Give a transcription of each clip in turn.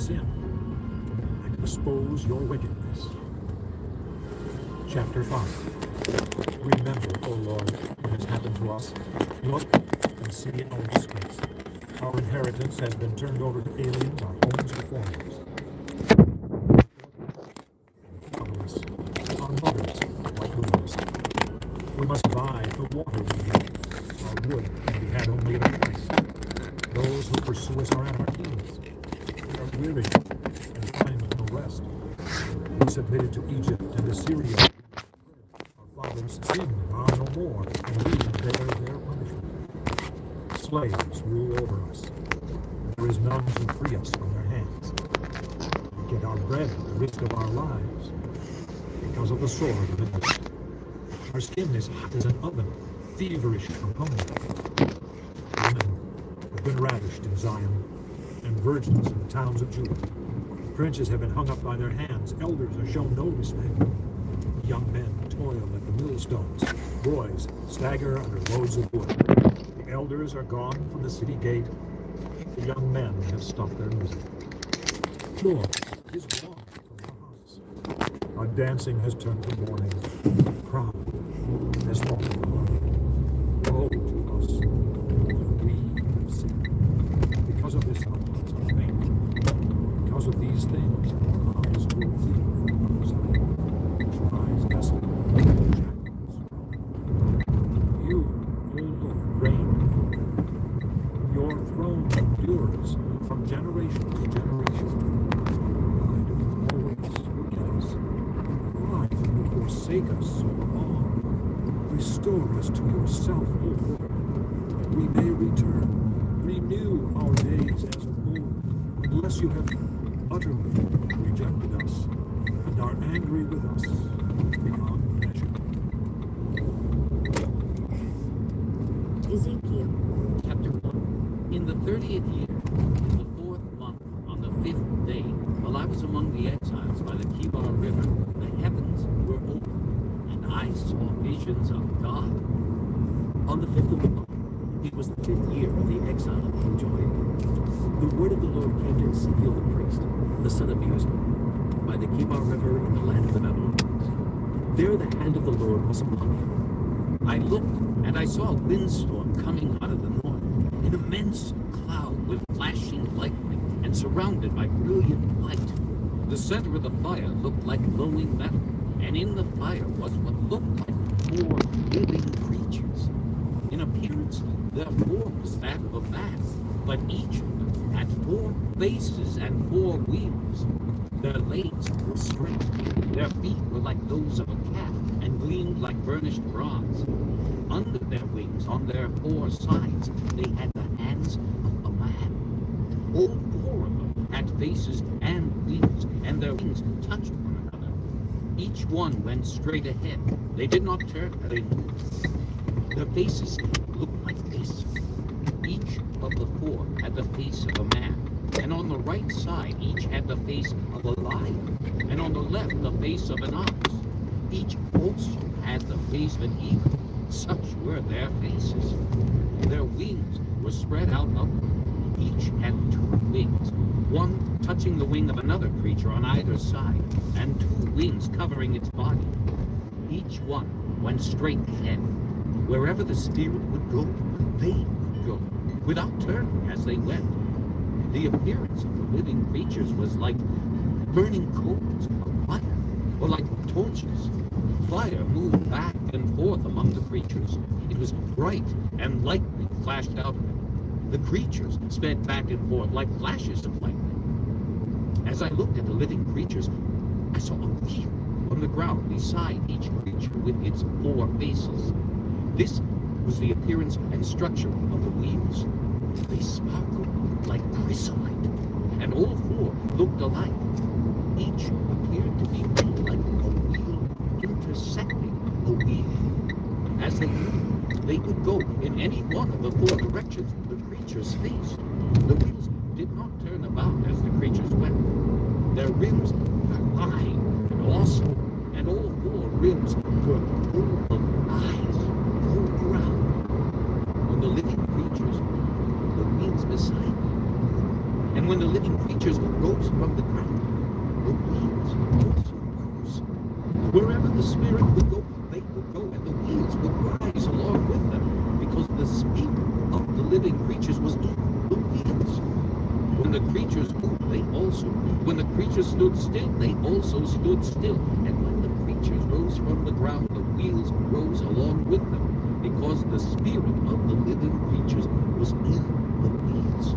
sin and expose your wickedness. Chapter 5. Remember, O Lord, what has happened to us. Look and see our disgrace. Our inheritance has been turned over to aliens, our homes to foreigners. Fatherless, our mothers like widows. We must buy the water we drink. Our wood can be had only at a price. Those who pursue us are at our heels. We are weary and find no rest. We submitted to Egypt and Assyria. Our fathers sinned and are no more, and we bear their punishment. Slaves rule over us. There is none to free us from their hands. We get our bread at the risk of our lives because of the sword of the enemy. Our skin is hot as an oven, feverish from hunger. Women have been ravished in Zion, and virgins in the towns of Judah. Princes have been hung up by their hands. Elders are shown no respect. Young men toil at the millstones. Boys stagger under loads of wood. The elders are gone from the city gate. The young men have stopped their music. Joy is gone from our hearts. Our dancing has turned to mourning. Crown has fallen. Woe to us, for we have sinned. Because of this, our hearts are faint. Because of these things, our eyes grow dim from our Zion, which lies desolate in shackles. You, O Lord, reign forever. Your throne endures from generation to generation. Why do you always forget us? Why do you forsake us so long? Restore us to yourself, O Lord, that we may return. Renew our days as of old, unless you have utterly rejected us and are angry with us beyond measure. Ezekiel. Chapter 1. In the 30th year, in the 4th month, on the 5th day, while I was among the exiles by the Kibar River, the heavens were opened, and I saw visions of God. On the 5th of the month, it was the 5th year of the exile of King Jehoiakim. The word of the Lord came to Ezekiel the priest, the son of Buzi, by the Kibar River in the land of the Babylonians. There the hand of the Lord was upon him. I looked, and I saw a windstorm coming out of the north, an immense cloud with flashing lightning, and surrounded by brilliant light. The center of the fire looked like glowing metal, and in the fire was what looked like 4 living creatures. In appearance, their form was that of a man, but each of them had 4 faces and 4 wheels. Their legs were straight, their feet were like those of a cat, and gleamed like burnished bronze. Under their wings, on their 4 sides, they had the hands of a man. All 4 of them had faces and wings, and their wings touched one another. Each one went straight ahead. They did not turn as they moved. Their faces looked like this. Each of the 4 had the face of a man, and on the right side each had the face of a lion, and on the left the face of an ox. Each also had the face of an eagle. Such were their faces. Their wings were spread out upward. Each had 2 wings, one touching the wing of another creature on either side, and 2 wings covering its body. Each one went straight ahead. Wherever the spirit would go, they would go, without turning as they went. The appearance of the living creatures was like burning coals of fire, or like torches. Fire moved back and forth among the creatures. It was bright, and lightning flashed out of it. The creatures sped back and forth like flashes of lightning. As I looked at the living creatures, I saw a wheel on the ground beside each creature with its 4 faces. This was the appearance and structure of the wheels. They sparkled like chrysolite, and all 4 looked alike. Each appeared to be made like a wheel intersecting a wheel. As they moved, they would go in any one of the 4 directions the creatures faced. The wheels did not turn about as the creatures went. Their rims were high and awesome, and all 4 rims were full of eyes all around. On the living creatures, the wheels beside them, and And when the living creatures rose from the ground, the wheels also rose. Wherever the Spirit would go, they would go, and the wheels would rise along with them, because the Spirit of the living creatures was in the wheels. When the creatures moved, they also moved. When the creatures stood still, they also stood still. And when the creatures rose from the ground, the wheels rose along with them, because the Spirit of the living creatures was in the wheels.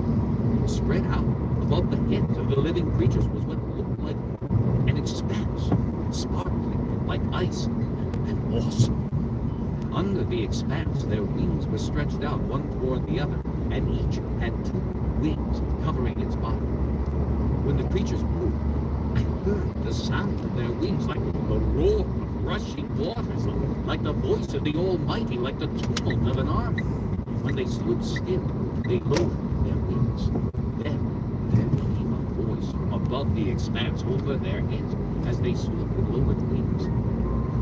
Spread out above the heads of the living creatures was what looked like an expanse, sparkling like ice and awesome. Under the expanse, their wings were stretched out one toward the other, and each had 2 wings covering its body. When the creatures moved, I heard the sound of their wings like the roar of rushing waters, like the voice of the Almighty, like the tumult of an army. When they stood still, they lowered their wings. Then there came a voice from above the expanse over their heads as they stood with lowered wings.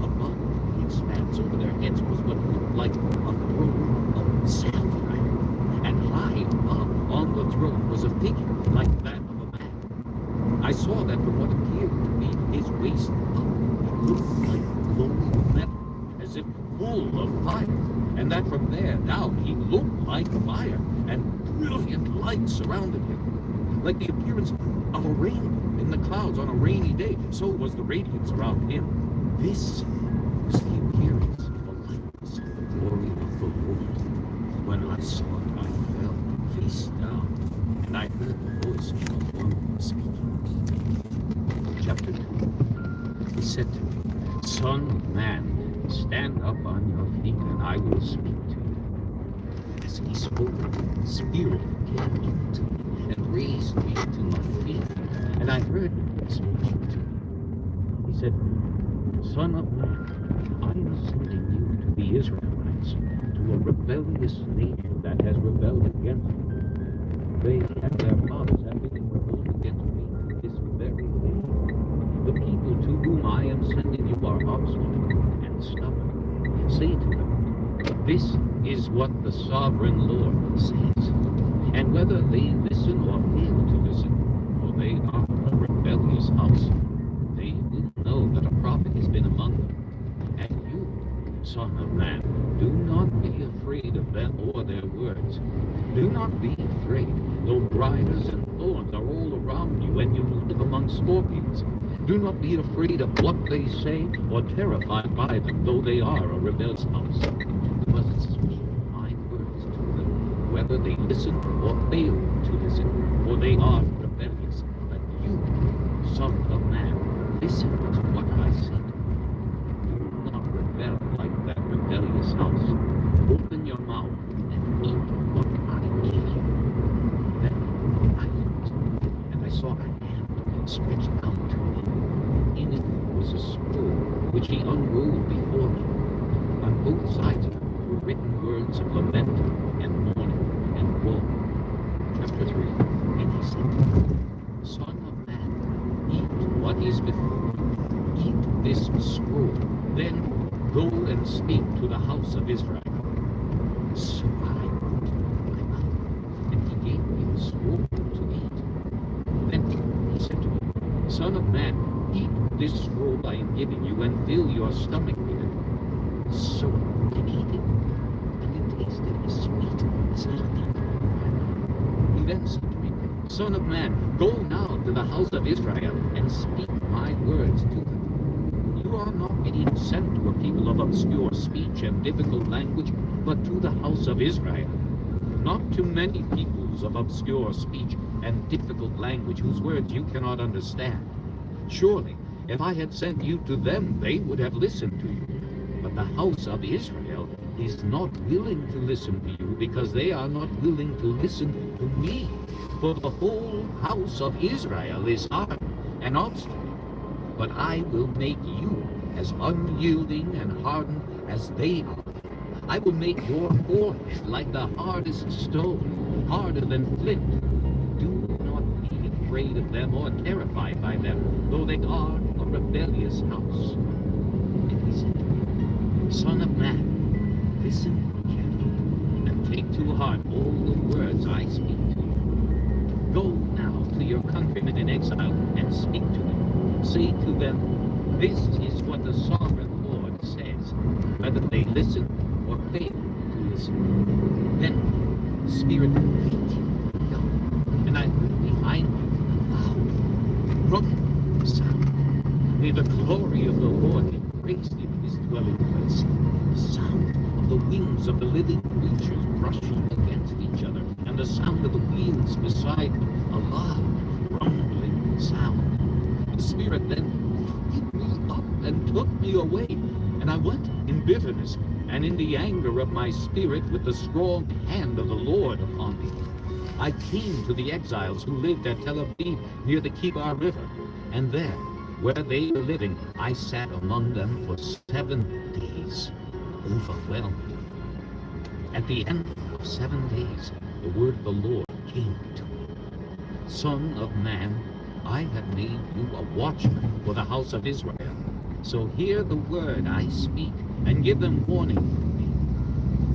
Above the expanse over their heads was what looked like a throne of sapphire, and high up on the throne was a figure like that of a man. I saw that from what appeared to be his waist up, it looked like glowing metal, as if full of fire, and that from there down he looked like fire, and brilliant light surrounded him. Like the appearance of a rainbow in the clouds on a rainy day, so was the radiance around him. This was the appearance of the likeness of the glory of the Lord. When I saw it, I fell face down, and I heard the voice of the Lord speaking. Chapter 2. He said to me, Son of man, stand up on your feet, and I will speak to you. As he spoke, the Spirit came into me and raised me to my feet, and I heard him speaking to me. He said, Son of man, I am sending you to the Israelites, to a rebellious nation that has rebelled against me. They and their fathers have been in revolt against me to this very day. The people to whom I am sending you are obstinate and stubborn. Say to them, this is what the sovereign Lord says. And whether they listen or fail to listen, for they are a rebellious house, they will know that a prophet has been among them. And you, Son of man, do not be afraid of them or their words. Do not be afraid, though briars and thorns are all around you, and you live among scorpions. Do not be afraid of what they say, or terrified by them, though they are a rebellious house. You must speak my words to them, whether they listen or fail to listen, for they are rebellious. But you, Son of man, listen to what I say to you. Do not rebel like that rebellious house. Open your mouth and eat what I give you. Then I looked, and I saw a hand stretched out to me. In it was a scroll, which he unrolled before me. On both sides of it were written words of lament and mourning and woe. Chapter 3. And he said to me, Son of man, eat what is before you. Eat this scroll. Then go and speak to the house of Israel. So I opened my mouth, and he gave me the scroll to eat. Then he said to me, Son of man, eat this scroll I am giving you, and fill your stomach with it. So I ate it, and it tasted as sweet as honey in my mouth. He then said to me, Son of man, go now to the house of Israel, and speak my words to them. You are not being sent to a people of obscure speech and difficult language, but to the house of Israel. Not to many peoples of obscure speech and difficult language whose words you cannot understand. Surely, if I had sent you to them, they would have listened to you. But the house of Israel is not willing to listen to you, because they are not willing to listen to me. For the whole house of Israel is hard and obstinate. But I will make you as unyielding and hardened as they are. I will make your forehead like the hardest stone, harder than flint. Do not be afraid of them or terrified by them, though they are a rebellious house. And he said to me, Son of man, listen carefully, and take to heart all the words I speak to you. Go now your countrymen in exile and speak to them. Say to them, this is what the sovereign Lord says, whether they listen or fail to listen. Then the Spirit lifted me up, and I heard behind me a loud, rumbling sound. May the glory of the Lord be praised in his dwelling place. The sound of the wings of the living creatures brushing against each other, and the sound of the wheels beside them, a loud, rumbling sound. The Spirit then lifted me up and took me away, and I went in bitterness and in the anger of my spirit with the strong hand of the Lord upon me. I came to the exiles who lived at Tel Aviv near the Kibar River, and there, where they were living, I sat among them for 7 days, overwhelmed. At the end of 7 days, the word of the Lord came to me. Son of man, I have made you a watchman for the house of Israel. So hear the word I speak, and give them warning from me.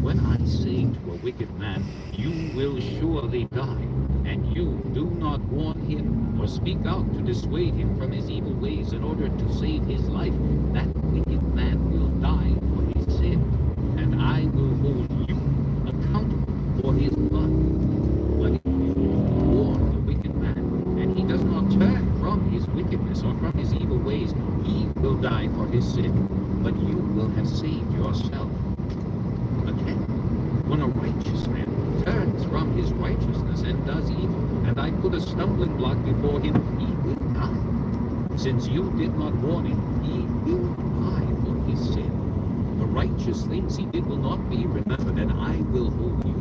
When I say to a wicked man, you will surely die, and you do not warn him or speak out to dissuade him from his evil ways in order to save his life, that wicked man will die for his sin, and I will hold you accountable for his blood. But if you warn the wicked man, and he does not turn from his wickedness or from his evil ways, he will die for his sin, but you will have saved yourself. Again, when a righteous man turns from his righteousness and does evil, and I put a stumbling block before him, he will die. Since you did not warn him, he will die for his sin. The righteous things he did will not be remembered, and I will hold you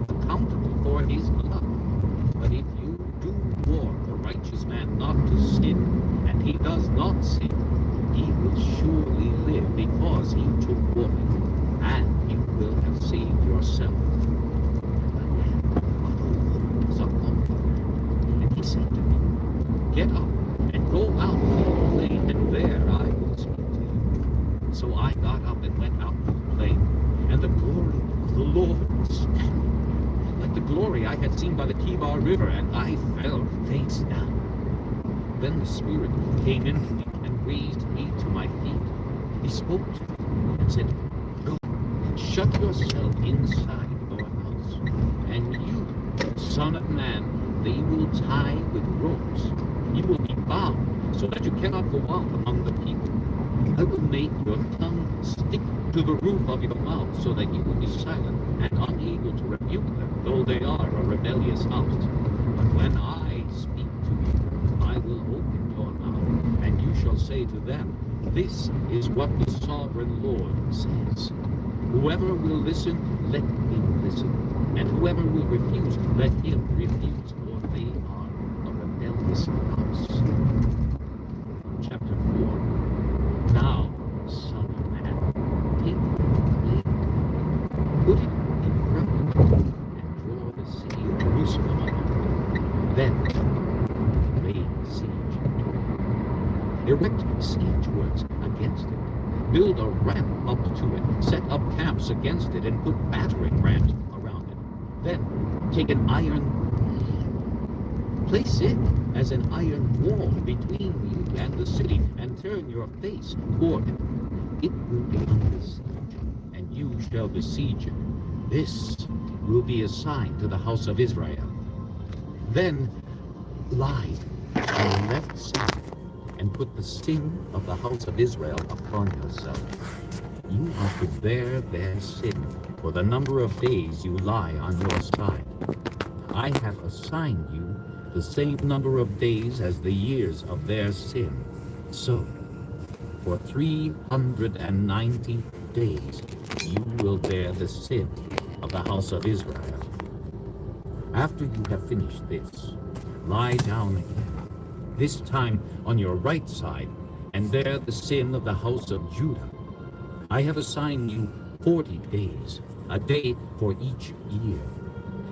accountable for his blood. But if you do warn the righteous man not to sin, and he does not sin, he will surely live because he took warning, and you will have saved yourself. The hand of the Lord was upon me, and he said to me, get up and go out to the plain, and there I will speak to you. So I got up and went out to the plain, and the glory of the Lord was standing there, like the glory I had seen by the Kibar River, and I fell face down. Then the Spirit came into me and raised me to my feet. He spoke to me and said, go, shut yourself inside your house, and you, son of man, they will tie with ropes. You will be bound so that you cannot go out among the people. I will make your tongue stick to the roof of your mouth so that you will be silent and unable to rebuke them, though they are a rebellious house. But when I speak to you, I will open your mouth, and you shall say to them, this is what the sovereign Lord says. Whoever will listen, let him listen, and whoever will refuse, let him refuse, for they are a rebellious house. Chapter 4. Now, son of man, take the blade, put it in front of you, and draw the city of Jerusalem upon you. Then lay siege to it. Erect siege works against it. Build a ramp up to it. Set up camps against it, and put battering rams around it. Then take an iron place it as an iron wall between you and the city, and turn your face toward it. It will be under siege, and you shall besiege it. This will be a sign to the house of Israel. Then lie on the left side, and put the sin of the house of Israel upon yourself. You are to bear their sin for the number of days you lie on your side. I have assigned you the same number of days as the years of their sin. So, for 390 days, you will bear the sin of the house of Israel. After you have finished this, lie down again, this time on your right side, and bear the sin of the house of Judah. I have assigned you 40 days, a day for each year.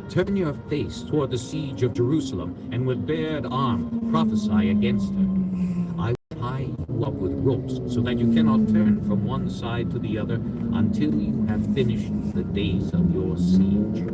Turn your face toward the siege of Jerusalem, and with bared arm prophesy against her. I will tie you up with ropes, so that you cannot turn from one side to the other until you have finished the days of your siege.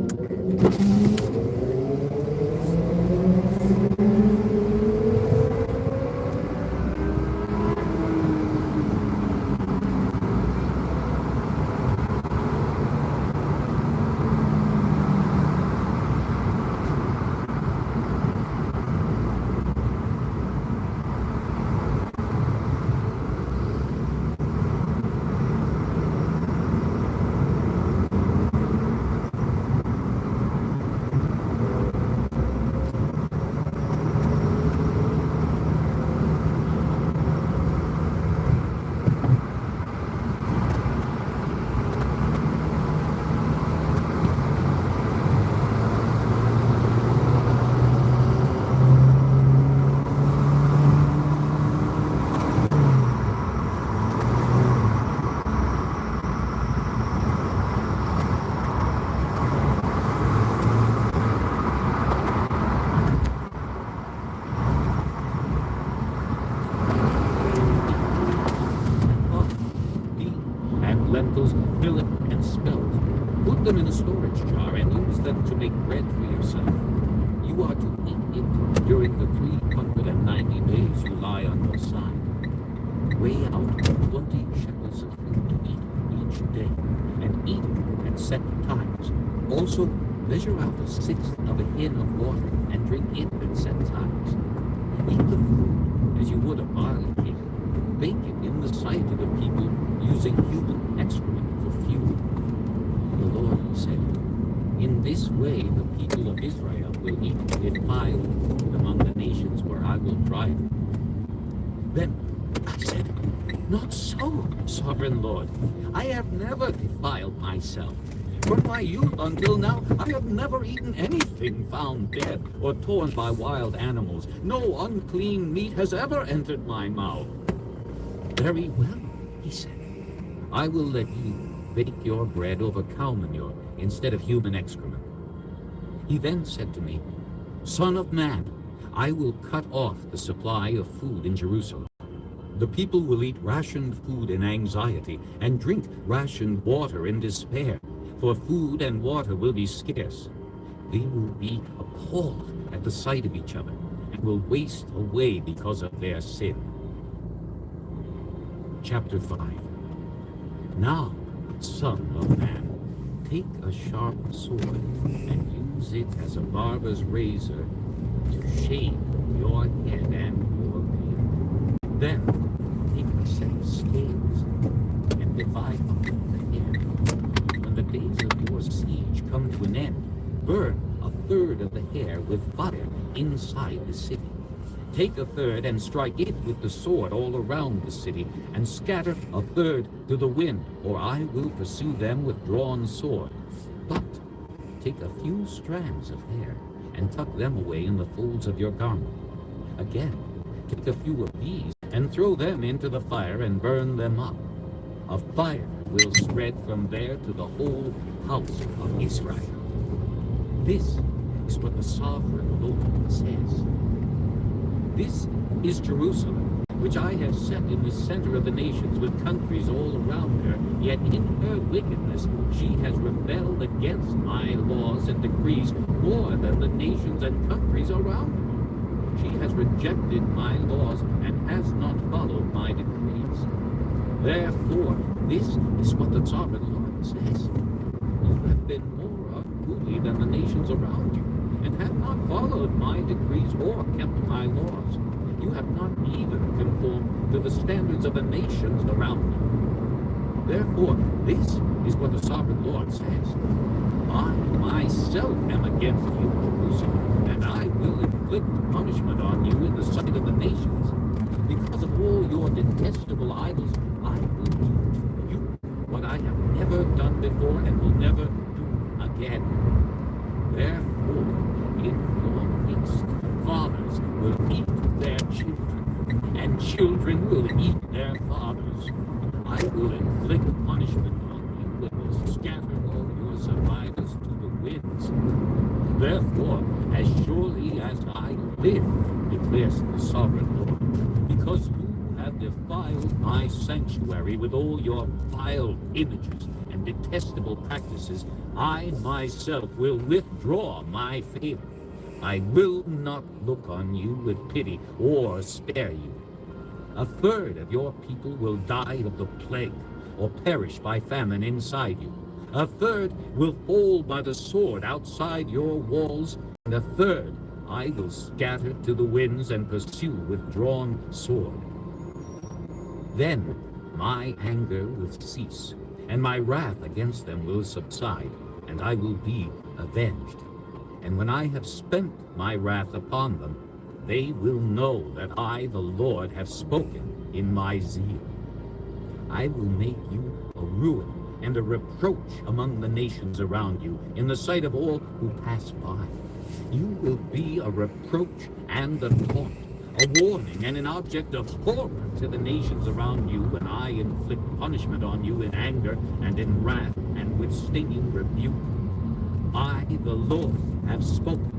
bread for yourself. You are to eat it during the 390 days you lie on your side. Weigh out 20 shekels of food to eat each day, and eat it at set times. Also, measure out a sixth of a hin of water, and drink it at set times. Eat the food as you would a barley cake. Bake it in the sight of the people, using human excrement for fuel. The Lord said, in this way the people of Israel will eat defiled food among the nations where I will drive them. Then I said, not so, sovereign Lord. I have never defiled myself. From my youth until now, I have never eaten anything found dead or torn by wild animals. No unclean meat has ever entered my mouth. Very well, he said. I will let you bake your bread over cow manure instead of human excrement. He then said to me, Son of man, I will cut off the supply of food in Jerusalem. The people will eat rationed food in anxiety and drink rationed water in despair, for food and water will be scarce. They will be appalled at the sight of each other and will waste away because of their sin. Chapter 5. Now, son of man, take a sharp sword and use it as a barber's razor to shave your head and your beard. Then take a set of scales and divide up the hair. When the days of your siege come to an end, burn a third of the hair with fire inside the city. Take a third and strike it with the sword all around the city, and scatter a third to the wind, or I will pursue them with drawn sword. But take a few strands of hair and tuck them away in the folds of your garment. Again, take a few of these and throw them into the fire and burn them up. A fire will spread from there to the whole house of Israel. This is what the sovereign Lord says. This is Jerusalem, which I have set in the center of the nations with countries all around her, yet in her wickedness she has rebelled against my laws and decrees more than the nations and countries around her. She has rejected my laws and has not followed my decrees. Therefore, this is what the sovereign Lord says. You have been more unruly than the nations around you, and have not followed my decrees or kept my laws. You have not even conformed to the standards of the nations around you. Therefore, this is what the sovereign Lord says. I myself am against you, Jerusalem, and I will inflict punishment on you in the sight of the nations. Because of all your detestable idols, I will do to you what I have never done before and will never do again. Therefore, in your midst, fathers will eat their children, and children will eat their fathers. I will inflict punishment on you and will scatter all your survivors to the winds. Therefore, as surely as I live, declares the sovereign Lord, because you have defiled my sanctuary with all your vile images and detestable practices, I myself will withdraw my favor. I will not look on you with pity or spare you. A third of your people will die of the plague or perish by famine inside you. A third will fall by the sword outside your walls, and a third I will scatter to the winds and pursue with drawn sword. Then my anger will cease, and my wrath against them will subside, and I will be avenged. And when I have spent my wrath upon them, they will know that I, the Lord, have spoken in my zeal. I will make you a ruin and a reproach among the nations around you, in the sight of all who pass by. You will be a reproach and a taunt, a warning and an object of horror to the nations around you when I inflict punishment on you in anger and in wrath and with stinging rebuke. I, the Lord, have spoken.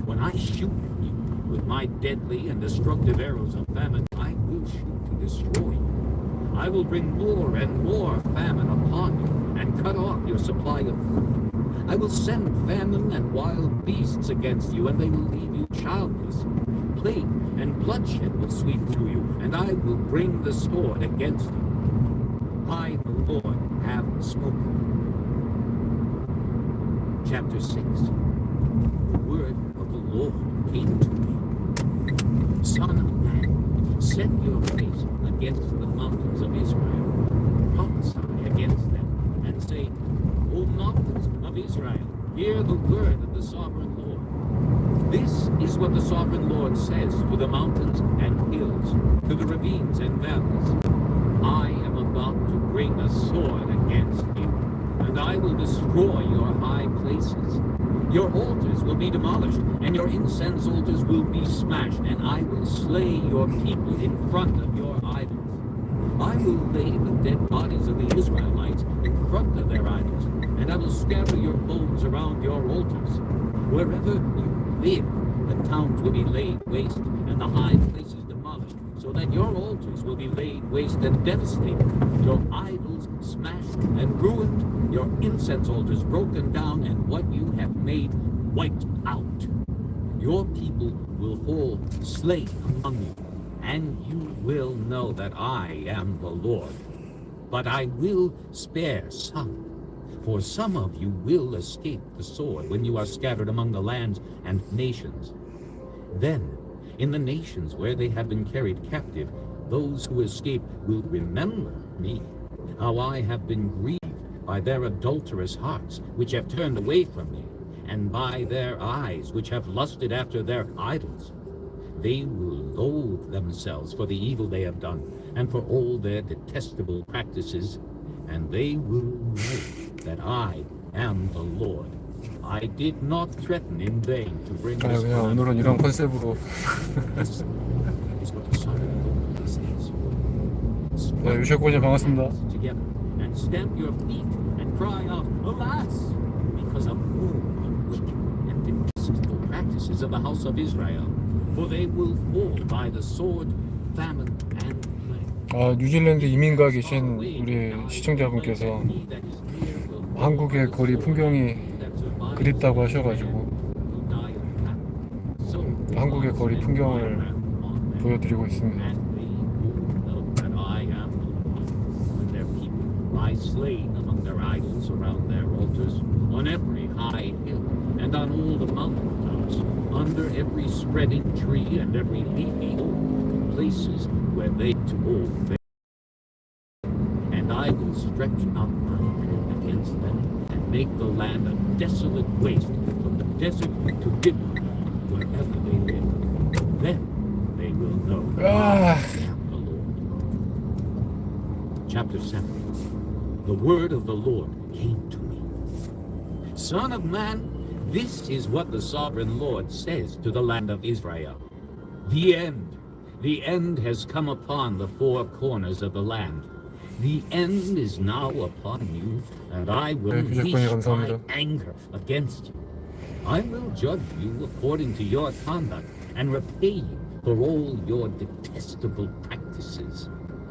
When I shoot at you with my deadly and destructive arrows of famine, I will shoot to destroy you. I will bring more and more famine upon you and cut off your supply of food. I will send famine and wild beasts against you, and they will leave you childless. Plague and bloodshed will sweep through you, and I will bring the sword against you. I, the Lord, have spoken. Chapter 6. The word of the Lord came to me. Son of man, set your face against the mountains of Israel. Prophesy against them, and say, O mountains of Israel, hear the word of the sovereign Lord. This is what the sovereign Lord says to the mountains and hills, to the ravines and valleys. I am about to bring a sword against you, and I will destroy your high places. Your altars will be demolished, and your incense altars will be smashed, and I will slay your people in front of your idols. I will lay the dead bodies of the Israelites in front of their idols, and I will scatter your bones around your altars. Wherever you live, the towns will be laid waste, and the high places demolished, so that your altars will be laid waste and devastated, your idols smashed and ruined, your incense altars broken down, and what you have made wiped out. Your people will fall slain among you, and you will know that I am the Lord. But I will spare some, for some of you will escape the sword when you are scattered among the lands and nations. Then, in the nations where they have been carried captive, those who escape will remember me, how I have been grieved by their adulterous hearts, which have turned away from me, and by their eyes, which have lusted after their idols. They will loathe themselves for the evil they have done, and for all their detestable practices, and they will know that I am the Lord. I did not threaten in vain to bring this 그냥 오늘은 이런 컨셉으로. This is what the sovereign Lord says. 네, 유셰코님 반갑습니다. Together and stamp your feet and cry out, alas, because of all the wicked and detestable practices of the house of Israel, for they will fall by the sword, famine, and plague. 뉴질랜드 이민가 계신 우리 시청자분께서 한국의 거리 풍경이 그립다고 하셔가지고 한국의 거리 풍경을 보여드리고 있습니다. Lie slain among their idols around their altars, on every high hill, and on all the mountain tops, under every spreading tree and every leafy oak, places where they told their. And I will stretch out my hand against them, and make the land a desolate waste, from the desert to Gibeon, wherever they live. Then they will know that I am the Lord. Chapter 7. The word of the Lord came to me. Son of man, this is what the sovereign Lord says to the land of Israel. The end has come upon the four corners of the land. The end is now upon you, and I will unleash my anger against you. I will judge you according to your conduct, and repay you for all your detestable practices.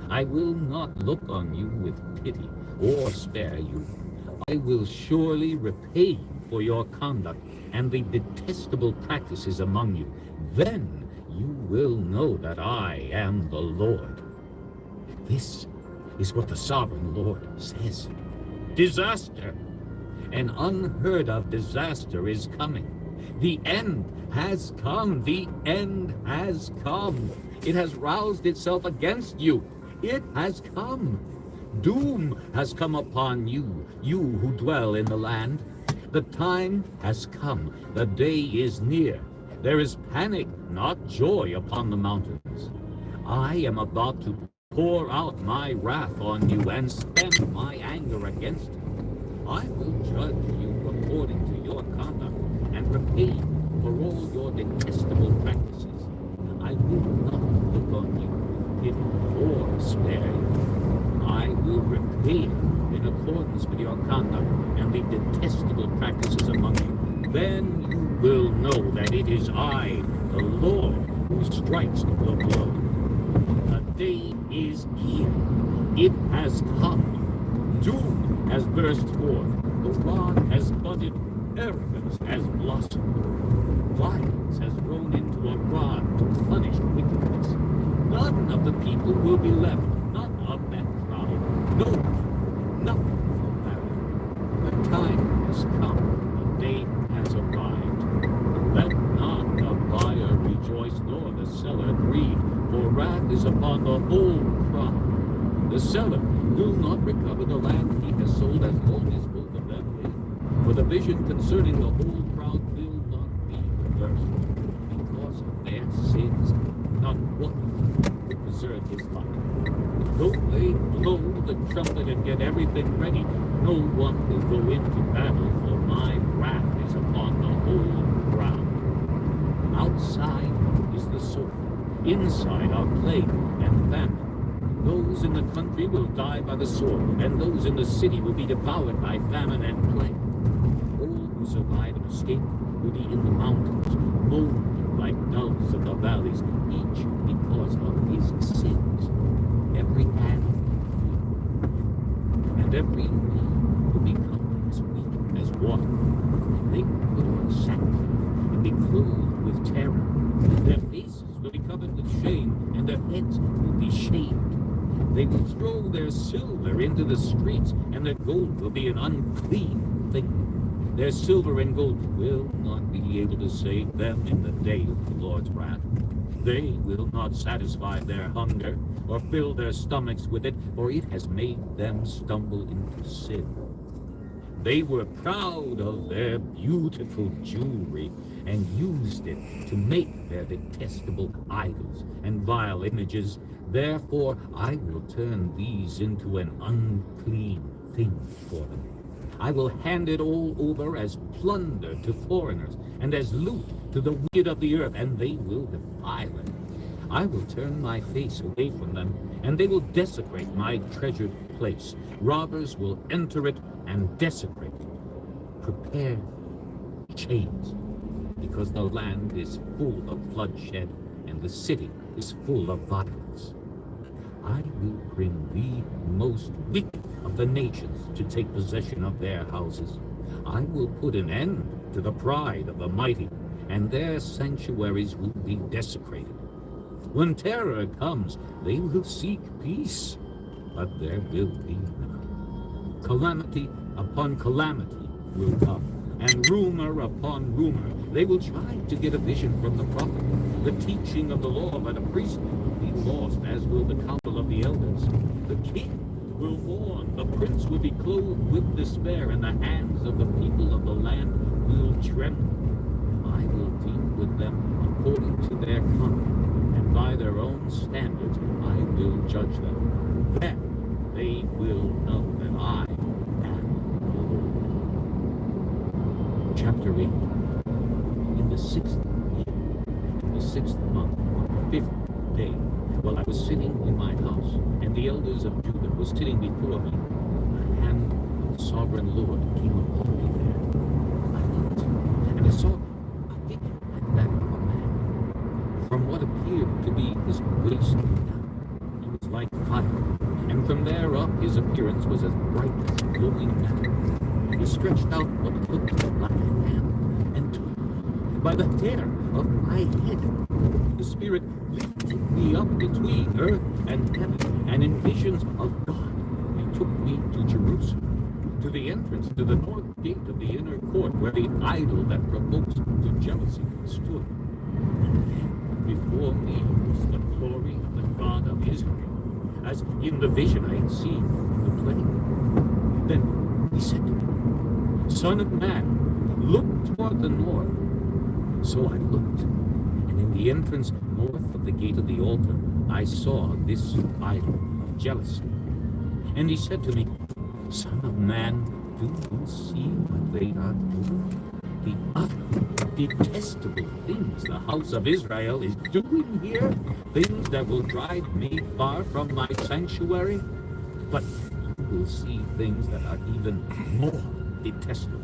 I will not look on you with pity or spare you. I will surely repay you for your conduct and the detestable practices among you. Then you will know that I am the Lord. This is what the sovereign Lord says. Disaster! An unheard of disaster is coming. The end has come. The end has come. It has roused itself against you. It has come. Doom has come upon you, you who dwell in the land. The time has come. The day is near. There is panic, not joy, upon the mountains. I am about to pour out my wrath on you and spend my anger against you. I will judge you according to your conduct and repay you for all your detestable practices. I will not look on you with pity or spare you. I will repay you in accordance with your conduct and the detestable practices among you. Then you will know that it is I, the Lord, who strikes the blow. The day is here. It has come. Doom has burst forth. The The rod has budded, arrogance has blossomed. Violence has grown into a rod to punish wickedness. None of the people will be left, none of that crowd. No, nothing will matter. The time has come, the day has arrived. Let not the buyer rejoice, nor the seller grieve, for wrath is upon the whole crowd. The seller will not recover the land he has sold as long as both of them live. For the vision concerning the whole crowd will not be reversed. Because of their sins, not one will preserve his life. Though they blow the trumpet and get everything ready, no one will go into battle, for my wrath is upon the whole crowd. Outside is the sword, inside are plague and famine. Those in the country will die by the sword, and those in the city will be devoured by famine and plague. All who survive and escape will be in the mountains, moaning like doves of the valleys, each because of his sins. Every hand and every knee will become as weak as water. They will put on sackcloth and be clothed with terror. Their faces will be covered with shame, and their heads will be shaved. They will throw their silver into the streets, and their gold will be an unclean thing. Their silver and gold will not be able to save them in the day of the Lord's wrath. They will not satisfy their hunger or fill their stomachs with it, for it has made them stumble into sin. They were proud of their beautiful jewelry and used it to make their detestable idols and vile images. Therefore, I will turn these into an unclean thing for them. I will hand it all over as plunder to foreigners and as loot to the wicked of the earth, and they will defile it. I will turn my face away from them, and they will desecrate my treasured place. Robbers will enter it and desecrate it. Prepare chains, because the land is full of bloodshed, and the city is full of violence. I will bring the most wicked of the nations to take possession of their houses. I will put an end to the pride of the mighty, and their sanctuaries will be desecrated. When terror comes, they will seek peace, but there will be none. Calamity upon calamity will come, and rumor upon rumor. They will try to get a vision from the prophet. The teaching of the law by the priest will be lost, as will the counsel of the elders. The king will mourn, the prince will be clothed with despair, and the hands of the people of the land will tremble. I will deal with them according to their conduct, and by their own standards I will judge them. Then they will know that I am the Lord. Chapter 8. In the 6th year, in the 6th month, on the 5th day, while I was sitting in my house, and the elders of Judah were sitting before me, the hand of the sovereign Lord came upon me there. I looked, and I saw a figure like that of a man. From what appeared to be his waist down, he was like fire, and from there up his appearance was as bright as glowing metal. He stretched out what looked like a hand, and took me by the hair of my head. The Spirit lifted me up between earth and heaven, and in visions of God he took me to Jerusalem, to the entrance to the north gate of the inner court, where the idol that provokes to jealousy stood. And there before me was the glory of the God of Israel, as in the vision I had seen in the plain. Then he said to me, Son of man, look toward the north. So I looked, and in the entrance north of the gate of the altar, I saw this idol of jealousy. And he said to me, Son of man, do you see what they are doing? The utter detestable things the house of Israel is doing here, things that will drive me far from my sanctuary. But you will see things that are even more detestable.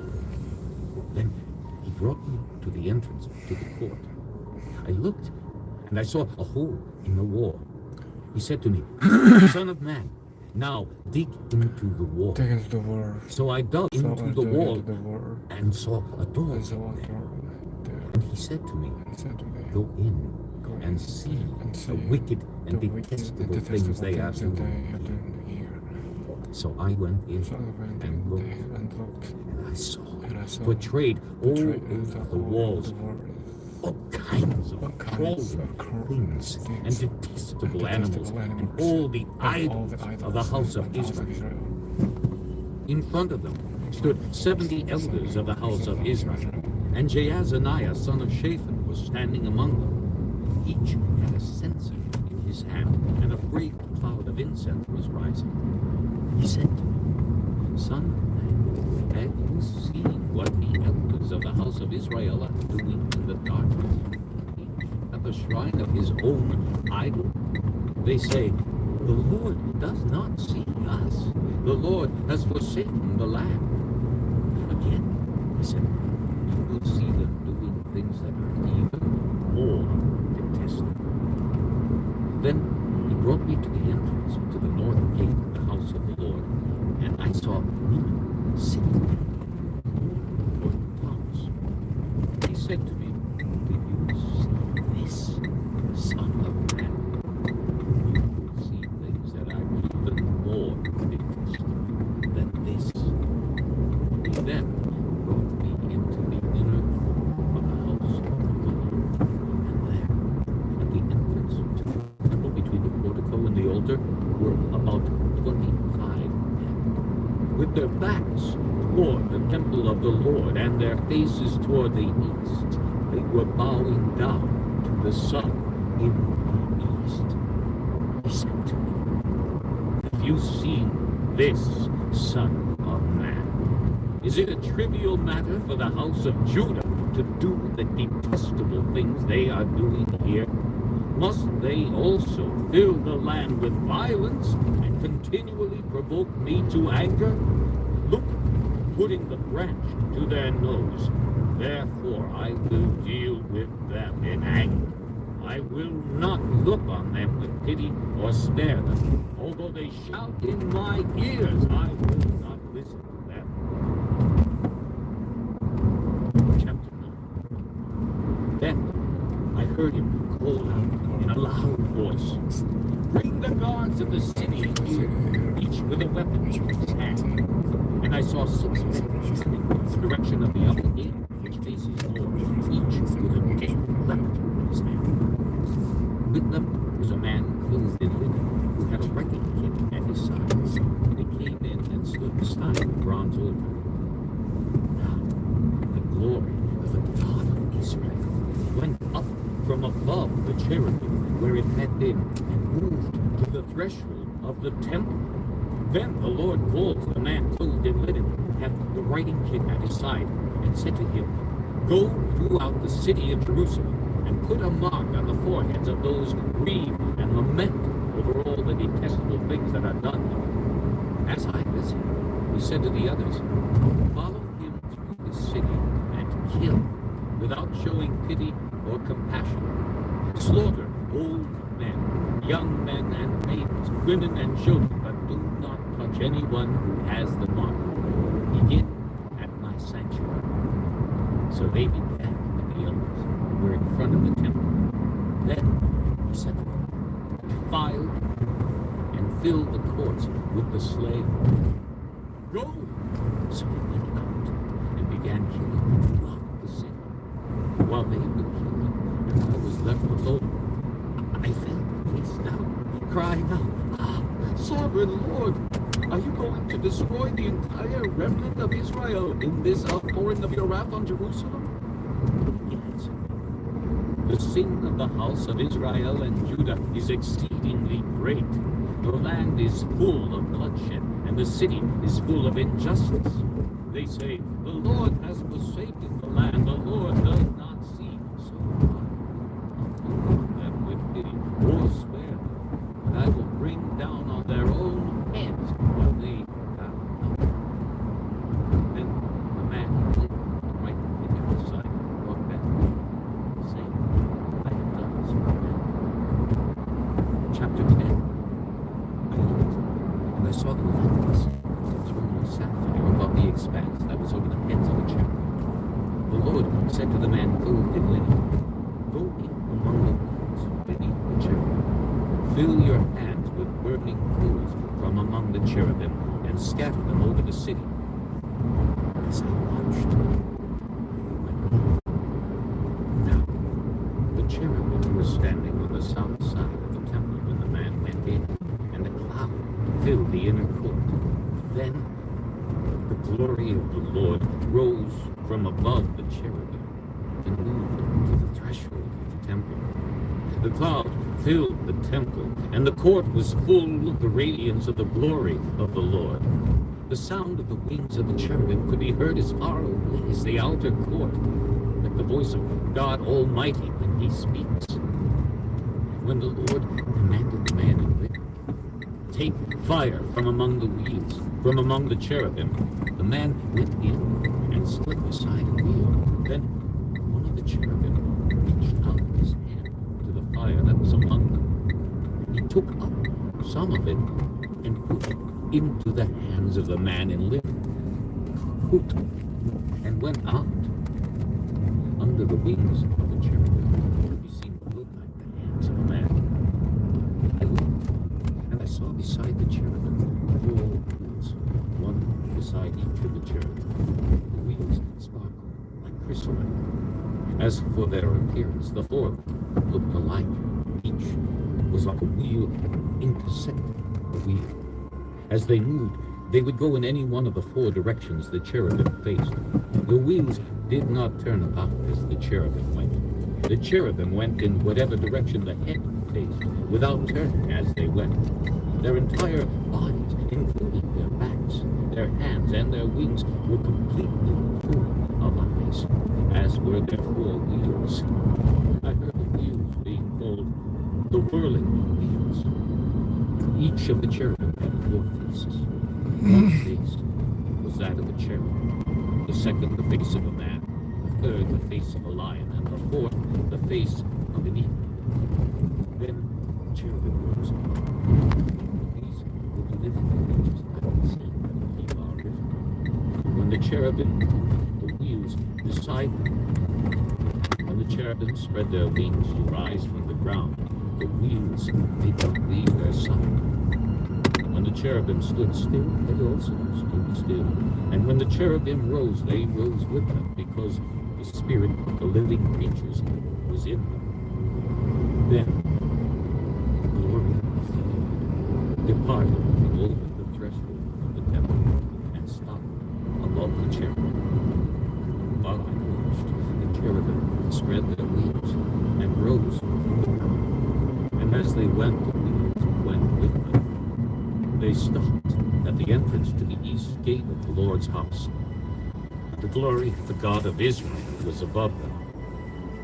Then he brought me to the entrance to the court. I looked, and I saw a hole in the wall. He said to me, Son of man, Now dig into the wall. Dig into the wall. So I dug So into I the dug wall into the wall. and saw a door. I saw a door there. And he said to me, He said to me, go in go in and see and see the wicked and the wicked and detestable things they are things that doing. they are doing here. So I went in So I went and in looked, there and looked, and I saw and I saw portrayed all portrayed over the all walls over all kinds of all kinds crawling of things and detestable animals and all the idols of the house of Israel. In front of them stood 70 elders of the house of Israel, and Jaazaniah son of Shaphan was standing among them. Each had a censer in his hand, and a great cloud of incense was rising. He said to me, Son of man, have you seen what the elders of the house of Israel are doing in the darkness? Each at the shrine of his own idol. They say, the Lord does not see us. The Lord has forsaken the land. Again, he said, you will see them doing things that are even more detestable. Then he brought me to the entrance to the north gate of the house of the Lord, and I saw women sitting there, for tongues. He said to me, did you see this, son of man? You will see things that are even more detestable than this. He then brought me into the inner court of the house of the Lord, and there, at the entrance to the temple between the portico and the altar, were about 25 men, with their backs toward the temple of the Lord and their faces toward the east. They were bowing down to the sun in the east. He said to me, have you seen this, son of man? Is it a trivial matter for the house of Judah to do the detestable things they are doing here? Must they also fill the land with violence and continually provoke me to anger? Look, putting the branch to their nose. Therefore I will deal with them in anger. I will not look on them with pity or spare them. Although they shout in my ears, I will not listen to them. Chapter 9. Then I heard him call out in a loud voice, bring the guards of the city here, each with a weapon in his hand. And I saw 6 men coming in the direction of the upper gate, which faces north, each with a dead weapon in his hand. With them was a man clothed in linen, who had a writing kit at his side. They came in and stood beside the bronze altar. Now, the glory of the God of Israel went up from above the cherubim where it had been and moved to the threshold of the temple. Then the Lord called to the man clothed in linen, who had the writing kit at his side, and said to him, go throughout the city of Jerusalem, and put a mark on the foreheads of those who grieve and lament over all the detestable things that are done here. As I listened, he said to the others, follow him through the city and kill, without showing pity or compassion. Slaughter old men, young men and maidens, women and children, but do not touch anyone who has the mark. Begin at my sanctuary. So they began with the elders who were in front of the temple. Then he said to them, defile and fill the courts with the slain. Go! So they went out and began killing throughout the city. While they were killing, and I was left alone, I fell face down, crying out, Sovereign Lord, are you going to destroy the entire remnant of Israel in this outpouring of your wrath on Jerusalem? He answered, the sin of the house of Israel and Judah is exceedingly great. The land is full of bloodshed, and the city is full of injustice. They say, the Lord has forsaken the land, the Lord does not see. So I will not look on them with pity or spare them, but I will bring down on their own heads what they have done. Then the man who lived on the right hand of the side brought back to me, saying, I have done this for them. Chapter 10. I looked, and I said to the man clothed in linen, "Go in among the weeds beneath the cherubim. Fill your hands with burning coals from among the cherubim, and scatter them over the city." As I watched, now the cherubim were standing on the south side of the temple when the man went in, and a cloud filled the inner court. Then the glory of the Lord rose from above the cherubim and moved to the threshold of the temple. The cloud filled the temple, and the court was full of the radiance of the glory of the Lord. The sound of the wings of the cherubim could be heard as far away as the outer court, like the voice of God Almighty when he speaks. When the Lord commanded the man in written, "Take fire from among the wheels, from among the cherubim," the man went in and stood beside a wheel. Then one of the cherubim reached out his hand to the fire that was among them. He took up some of it and put it into the hands of the man in linen, and went out. Under the wings of the cherubim could be seen what looked like the hands of a man. I looked, and I saw beside the cherubim 4 wheels, one beside each of the cherubim. The wheels sparkled like chrysolite. As for their appearance, the 4 looked alike. Each was like a wheel intersecting a wheel. As they moved, they would go in any one of the 4 directions the cherubim faced. The wheels did not turn about as the cherubim went. The cherubim went in whatever direction the head faced, without turning as they went. Their entire bodies, including their backs, their hands, and their wings, were completely full of eyes, as were their 4 wheels. I heard the wheels being called the whirling wheels. Each of the cherubim had 4 faces. One face was that of a cherub, the second the face of a man, the third the face of a lion, and the 4th the face of an eagle. Then the cherubim rose up. These were the living creatures I had seen at the Kibar River. When the cherubim took the wheels beside them, when the cherubim spread their wings to rise from the ground, the wheels did not leave their side. When the cherubim stood still, they also stood still. And when the cherubim rose, they rose with them, because the spirit of the living creatures was in them. Then the glory of the Lord departed from over the threshold of the temple and stopped above the cherubim. While I watched, the cherubim spread their wings and rose from the ground. And as they went, the wheels went with them. They stopped at the entrance to the east gate of the Lord's house. The glory of the God of Israel was above them.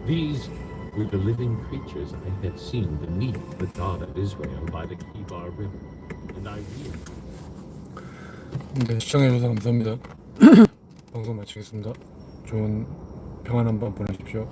These were the living creatures I had seen beneath the God of Israel by the Kibar River. And I realized. 네, 시청해주셔서 감사합니다. 방송 마치겠습니다. 좋은 평안한 밤 보내십시오.